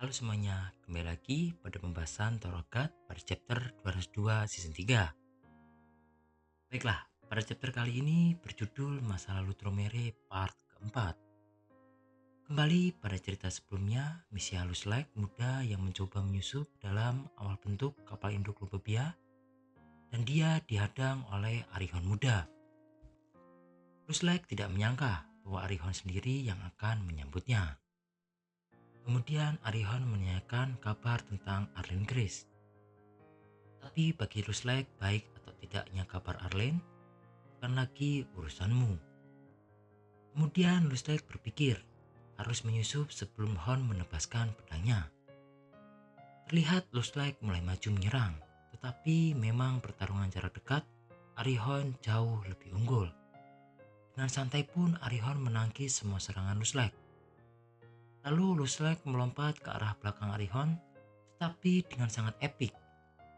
Halo semuanya, kembali lagi pada pembahasan Torogat pada chapter 202 season 3. Baiklah, pada chapter kali ini berjudul Masa Lalu Tromere part keempat. Kembali pada cerita sebelumnya, misi halus Lek muda yang mencoba menyusup dalam awal bentuk kapal induk Lubebia dan dia dihadang oleh Arihon muda. Luslek tidak menyangka bahwa Arihon sendiri yang akan menyambutnya. Kemudian Arihon menanyakan kabar tentang Arlen Grace. Tapi bagi Ruslek, baik atau tidaknya kabar Arlen bukan lagi urusanmu. Kemudian Ruslek berpikir harus menyusup sebelum Hon menebaskan pedangnya. Terlihat Ruslek mulai maju menyerang, tetapi memang pertarungan jarak dekat Arihon jauh lebih unggul. Dengan santai pun Arihon menangkis semua serangan Ruslek. Lalu Ruslek melompat ke arah belakang Arihon, tetapi dengan sangat epik.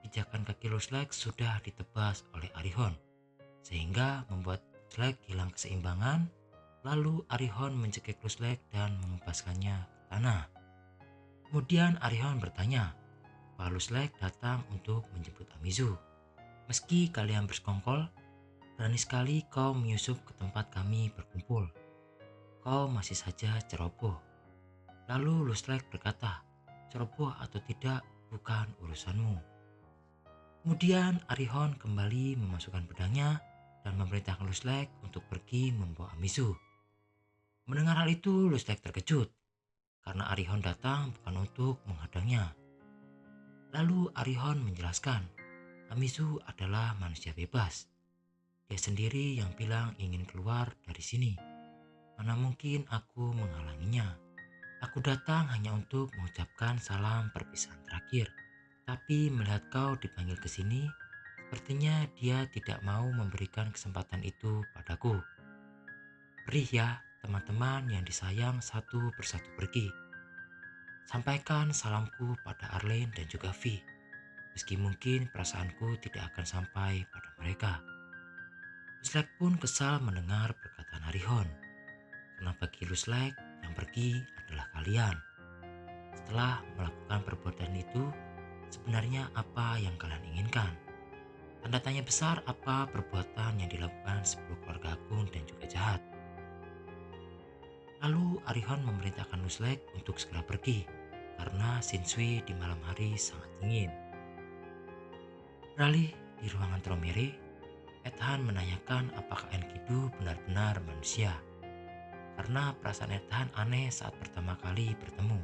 Pijakan kaki Ruslek sudah ditebas oleh Arihon, sehingga membuat Ruslek hilang keseimbangan. Lalu Arihon mencekik Ruslek dan mengempaskannya ke tanah. Kemudian Arihon bertanya bahwa Ruslek datang untuk menjemput Amizu. Meski kalian bersekongkol, berani sekali kau menyusup ke tempat kami berkumpul. Kau masih saja ceroboh. Lalu Ruslek berkata, ceroboh atau tidak bukan urusanmu. Kemudian Arihon kembali memasukkan pedangnya dan memerintahkan Ruslek untuk pergi membawa Amizu. Mendengar hal itu, Ruslek terkejut karena Arihon datang bukan untuk menghadangnya. Lalu Arihon menjelaskan, Amizu adalah manusia bebas. Dia sendiri yang bilang ingin keluar dari sini. Mana mungkin aku menghalanginya. Aku datang hanya untuk mengucapkan salam perpisahan terakhir. Tapi melihat kau dipanggil ke sini, sepertinya dia tidak mau memberikan kesempatan itu padaku. Beri ya, teman-teman yang disayang satu persatu pergi. Sampaikan salamku pada Arlen dan juga Vi, meski mungkin perasaanku tidak akan sampai pada mereka. Ruslek pun kesal mendengar perkataan Arihon, karena bagi Ruslek yang pergi adalah kalian. Setelah melakukan perbuatan itu, sebenarnya apa yang kalian inginkan? Tanda tanya besar apa perbuatan yang dilakukan 10 keluarga agung dan juga jahat. Lalu Arihon memerintahkan Ruslek untuk segera pergi karena Shinsui di malam hari sangat dingin. Beralih di ruangan Tromere, Ethan menanyakan apakah Enkidu benar-benar manusia. Karena perasaan Ethan aneh saat pertama kali bertemu.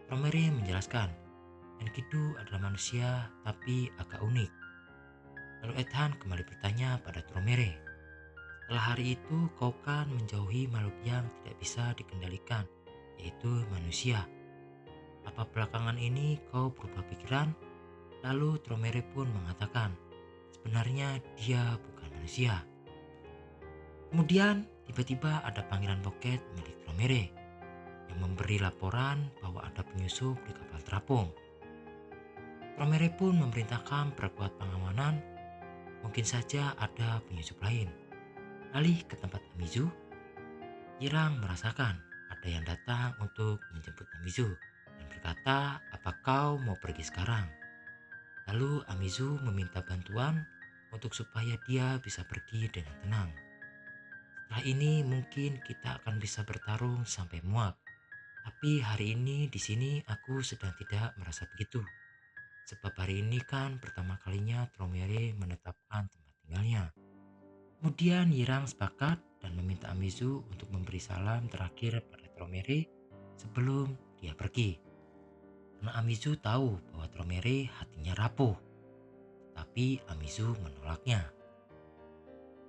Tromere menjelaskan, Enkidu adalah manusia tapi agak unik. Lalu Ethan kembali bertanya pada Tromere, setelah hari itu kau kan menjauhi makhluk yang tidak bisa dikendalikan, yaitu manusia. Apa belakangan ini kau berubah pikiran? Lalu Tromere pun mengatakan, sebenarnya dia bukan manusia. Kemudian tiba-tiba ada panggilan loket milik Tromere yang memberi laporan bahwa ada penyusup di kapal terapung. Tromere pun memerintahkan perkuat pengamanan, mungkin saja ada penyusup lain. Alih ke tempat Amizu, Jirang merasakan ada yang datang untuk menjemput Amizu dan berkata, apa kau mau pergi sekarang? Lalu Amizu meminta bantuan untuk supaya dia bisa pergi dengan tenang. Setelah ini mungkin kita akan bisa bertarung sampai muak. Tapi hari ini di sini aku sedang tidak merasa begitu. Sebab hari ini kan pertama kalinya Tromere menetapkan tempat tinggalnya. Kemudian Yirang sepakat dan meminta Amizu untuk memberi salam terakhir pada Tromere sebelum dia pergi. Karena Amizu tahu bahwa Tromere hatinya rapuh, tapi Amizu menolaknya.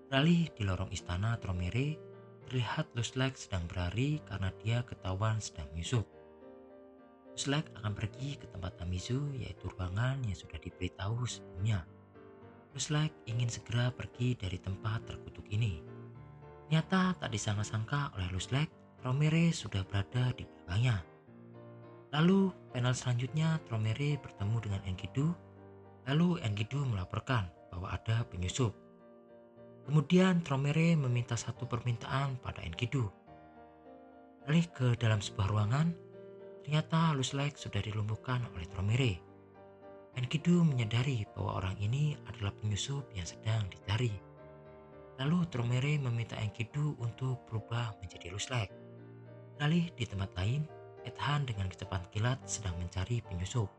Beralih di lorong istana Tromere, terlihat Ruslek sedang berlari karena dia ketahuan sedang menyusup. Ruslek akan pergi ke tempat Amizu, yaitu ruangan yang sudah diberitahu sebelumnya. Ruslek ingin segera pergi dari tempat terkutuk ini. Ternyata tak disangka-sangka oleh Ruslek, Tromere sudah berada di belakangnya. Lalu panel selanjutnya Tromere bertemu dengan Enkidu. Lalu Enkidu melaporkan bahwa ada penyusup. Kemudian Tromere meminta satu permintaan pada Enkidu. Alih ke dalam sebuah ruangan, Ternyata Lusleg sudah dilumpuhkan oleh Tromere. Enkidu menyadari bahwa orang ini adalah penyusup yang sedang dicari. Lalu Tromere meminta Enkidu untuk berubah menjadi Lusleg. Beralih di tempat lain, Ethan dengan kecepatan kilat sedang mencari penyusup.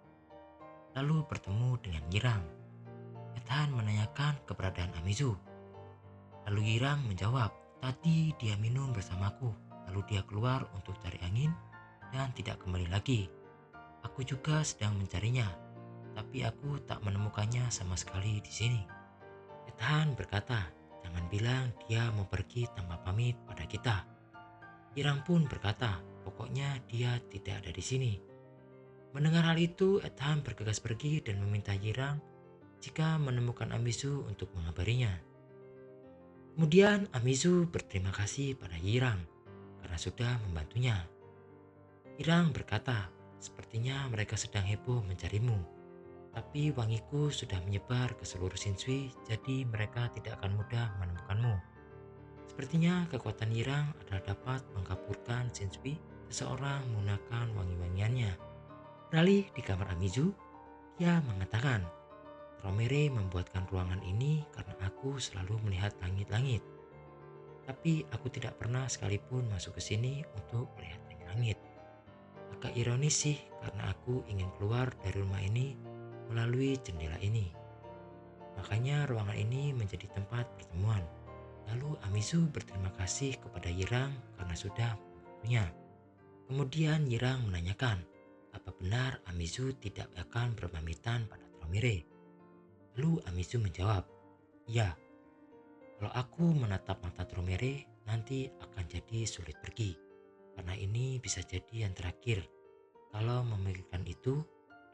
Lalu bertemu dengan Yirang. Ethan menanyakan keberadaan Amizu. Lalu Yirang menjawab, tadi dia minum bersamaku, lalu dia keluar untuk cari angin dan tidak kembali lagi. Aku juga sedang mencarinya, tapi aku tak menemukannya sama sekali di sini. Ethan berkata, jangan bilang dia mau pergi tanpa pamit pada kita. Yirang pun berkata, pokoknya dia tidak ada di sini. Mendengar hal itu, Ethan bergegas pergi dan meminta Yirang jika menemukan Amizu untuk mengabarinya. Kemudian Amizu berterima kasih pada Yirang karena sudah membantunya. Yirang berkata, sepertinya mereka sedang heboh mencarimu, tapi wangiku sudah menyebar ke seluruh Shinsui, jadi mereka tidak akan mudah menemukanmu. Sepertinya kekuatan Yirang adalah dapat mengkapurkan Shinsui seseorang menggunakan wangi-wangiannya. Beralih di kamar Amizu, dia mengatakan, Tromere membuatkan ruangan ini karena aku selalu melihat langit-langit. Tapi aku tidak pernah sekalipun masuk ke sini untuk melihat langit-langit. Agak ironis sih karena aku ingin keluar dari rumah ini melalui jendela ini. Makanya ruangan ini menjadi tempat pertemuan. Lalu Amizu berterima kasih kepada Yirang karena sudah membantunya. Kemudian Yirang menanyakan, apa benar Amizu tidak akan berpamitan pada Tromere? Lalu Amizu menjawab, ya, kalau aku menatap mata Tromere nanti akan jadi sulit pergi. Karena ini bisa jadi yang terakhir. Kalau memikirkan itu,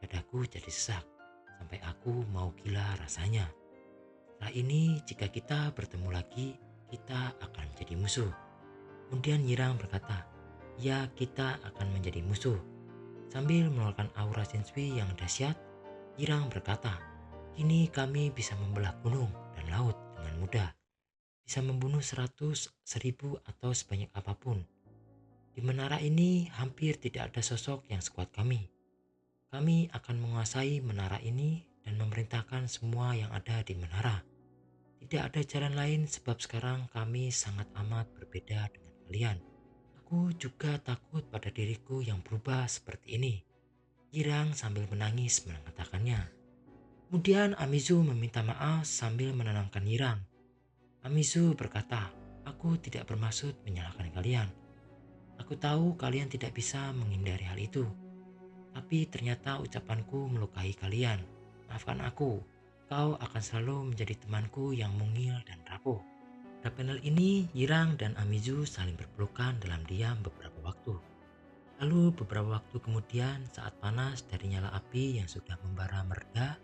dadaku jadi sesak. Sampai aku mau gila rasanya. Setelah ini jika kita bertemu lagi, kita akan menjadi musuh. Kemudian Yirang berkata, ya kita akan menjadi musuh. Sambil mengeluarkan aura Shinsui yang dahsyat, Yirang berkata, kini kami bisa membelah gunung dan laut dengan mudah. Bisa membunuh 100, 1000 atau sebanyak apapun. Di menara ini hampir tidak ada sosok yang sekuat kami. Kami akan menguasai menara ini dan memerintahkan semua yang ada di menara. Tidak ada jalan lain sebab sekarang kami sangat amat berbeda dengan kalian. Aku juga takut pada diriku yang berubah seperti ini. Yirang sambil menangis mengatakannya. Kemudian Amizu meminta maaf sambil menenangkan Yirang. Amizu berkata, aku tidak bermaksud menyalahkan kalian. Aku tahu kalian tidak bisa menghindari hal itu. Tapi ternyata ucapanku melukai kalian. Maafkan aku, kau akan selalu menjadi temanku yang mungil dan rapuh. Pada panel ini, Yirang dan Amizu saling berpelukan dalam diam beberapa waktu. Lalu beberapa waktu kemudian saat panas dari nyala api yang sudah membara mereda,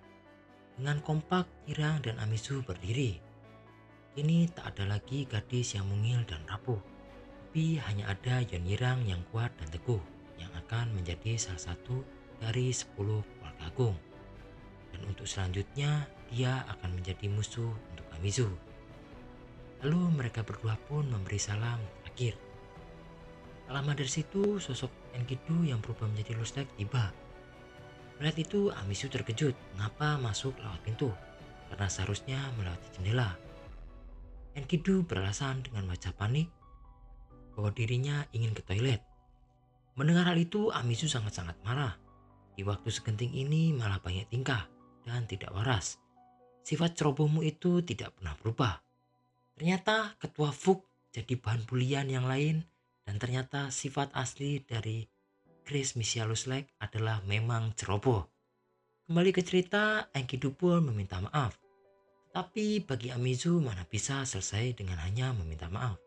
dengan kompak Yirang dan Amizu berdiri. Kini tak ada lagi gadis yang mungil dan rapuh, tapi hanya ada Yeon Yirang yang kuat dan teguh, yang akan menjadi salah satu dari 10 keluarga agung. Dan untuk selanjutnya, dia akan menjadi musuh untuk Amizu. Lalu mereka berdua pun memberi salam terakhir. Tak lama dari situ, sosok Enkidu yang berubah menjadi Lusleg tiba. Melihat itu, Amizu terkejut mengapa masuk lewat pintu, karena seharusnya melewati jendela. Enkidu beralasan dengan wajah panik bahwa dirinya ingin ke toilet. Mendengar hal itu, Amizu sangat-sangat marah. Di waktu segenting ini malah banyak tingkah dan tidak waras. Sifat cerobohmu itu tidak pernah berubah. Ternyata ketua Fuk jadi bahan bulian yang lain, dan ternyata sifat asli dari Grace Misia Lusleg adalah memang ceroboh. Kembali ke cerita, Enkidu pun meminta maaf. Tapi bagi Amizu mana bisa selesai dengan hanya meminta maaf.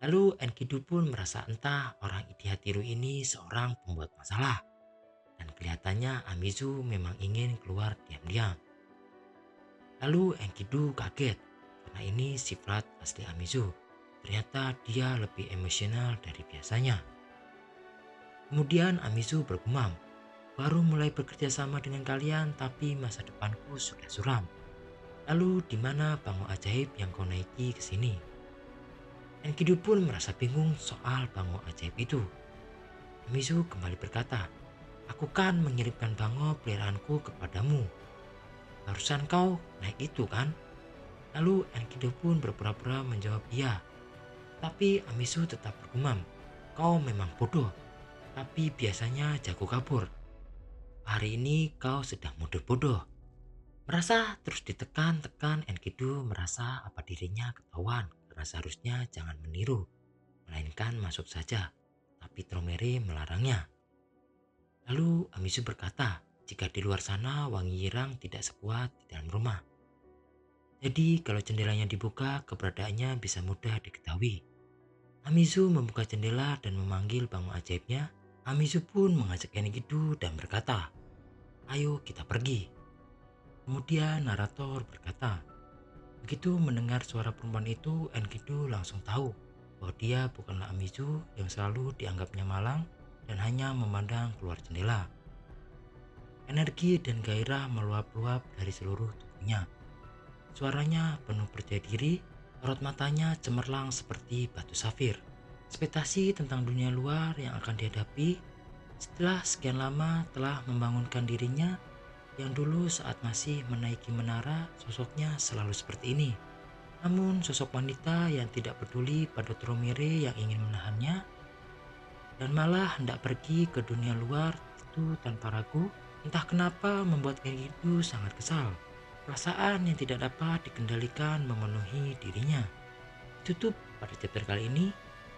Lalu Enkidu pun merasa entah orang Idihatiru ini seorang pembuat masalah. Dan kelihatannya Amizu memang ingin keluar diam-diam. Lalu Enkidu kaget karena ini sifat asli Amizu. Ternyata dia lebih emosional dari biasanya. Kemudian Amizu bergumam, baru mulai bekerja sama dengan kalian tapi masa depanku sudah suram. Lalu di mana bangun ajaib yang kau naiki ke sini? Enkidu pun merasa bingung soal bangun ajaib itu. Amizu kembali berkata, "Aku kan mengirimkan Bango peliharaanku kepadamu. Barusan kau naik itu kan?" Lalu Enkidu pun berpura-pura menjawab iya. Tapi Amizu tetap bergumam, "Kau memang bodoh, tapi biasanya jago kabur. Hari ini kau sedang mode bodoh." Merasa terus ditekan-tekan, Enkidu merasa apa dirinya ketahuan karena seharusnya jangan meniru, melainkan masuk saja. Tapi Tromere melarangnya. Lalu Amizu berkata, jika di luar sana wangi yirang tidak sekuat di dalam rumah. Jadi kalau jendelanya dibuka, keberadaannya bisa mudah diketahui. Amizu membuka jendela dan memanggil bangun ajaibnya. Amizu pun mengajak Enkidu dan berkata, "Ayo kita pergi." Kemudian narator berkata, begitu mendengar suara perempuan itu, Enkidu langsung tahu bahwa dia bukanlah Amizu yang selalu dianggapnya malang dan hanya memandang keluar jendela. Energi dan gairah meluap-luap dari seluruh tubuhnya. Suaranya penuh percaya diri, sorot matanya cemerlang seperti batu safir. Ekspektasi tentang dunia luar yang akan dihadapi setelah sekian lama telah membangunkan dirinya, yang dulu saat masih menaiki menara sosoknya selalu seperti ini. Namun sosok wanita yang tidak peduli pada Tromere yang ingin menahannya dan malah hendak pergi ke dunia luar itu tanpa ragu, entah kenapa membuat Enkidu sangat kesal. Perasaan yang tidak dapat dikendalikan memenuhi dirinya. Tutup pada chapter kali ini,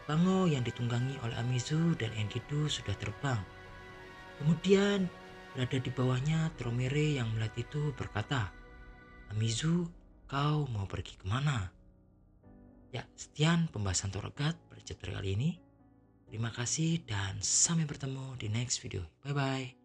Bango yang ditunggangi oleh Amizu dan Enkidu sudah terbang. Kemudian berada di bawahnya Tromere yang melihat itu berkata, "Amizu, kau mau pergi kemana?" Ya, sekian pembahasan Torogat pada chapter kali ini. Terima kasih dan sampai bertemu di next video. Bye bye.